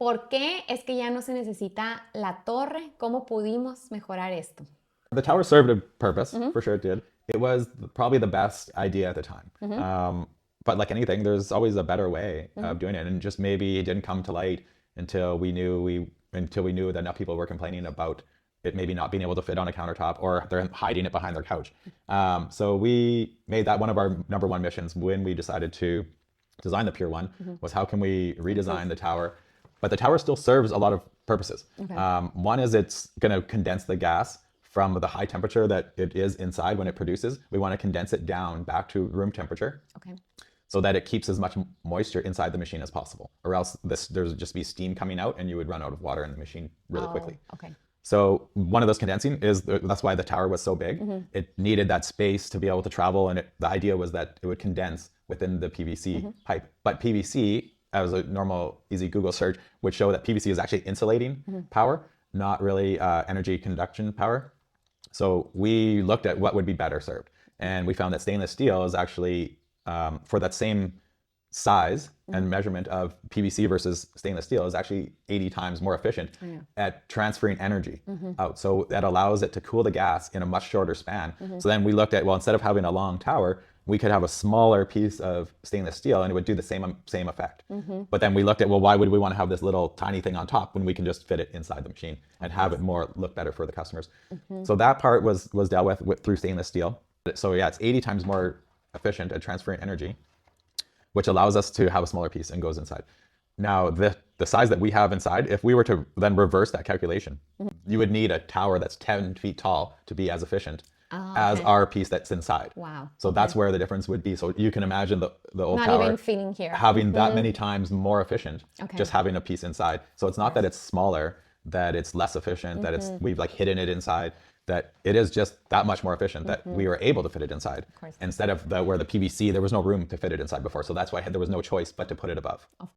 ¿Por qué es que ya no se necesita la torre? ¿Cómo pudimos mejorar esto? The tower served a purpose, for sure it did. It was probably the best idea at the time. But like anything, there's always a better way of doing it, and just maybe it didn't come to light until we knew that enough people were complaining about it maybe not being able to fit on a countertop, or they're hiding it behind their couch. So we made that one of our number one missions when we decided to design the Pureone, was how can we redesign the tower? But the tower still serves a lot of purposes. Okay. One is it's going to condense the gas from the high temperature that it is inside when it produces. We want to condense it down back to room temperature. Okay. So that it keeps as much moisture inside the machine as possible, or else there's just be steam coming out and you would run out of water in the machine really quickly. Okay. So one of those condensing that's why the tower was so big. It needed that space to be able to travel, and the idea was that it would condense within the PVC pipe. But PVC, as a normal easy Google search, would show that PVC is actually insulating power, not really energy conduction power. So we looked at what would be better served, and we found that stainless steel is actually for that same size and measurement of PVC versus stainless steel is actually 80 times more efficient at transferring energy out. So that allows it to cool the gas in a much shorter span. So then we looked at, well, instead of having a long tower, we could have a smaller piece of stainless steel and it would do the same effect. But then we looked at, well, why would we want to have this little tiny thing on top when we can just fit it inside the machine and have it look better for the customers? So that part was dealt with through stainless steel. So yeah, it's 80 times more efficient at transferring energy, which allows us to have a smaller piece and goes inside. Now, the size that we have inside, if we were to then reverse that calculation, you would need a tower that's 10 feet tall to be as efficient as our piece that's inside. Wow. So that's where the difference would be. So you can imagine the old Not tower even fitting here. having that many times more efficient, just having a piece inside. So it's not that it's smaller, that it's less efficient, that we've like hidden it inside, that it is just that much more efficient that we were able to fit it inside. Instead of where the PVC, there was no room to fit it inside before. So that's why there was no choice but to put it above.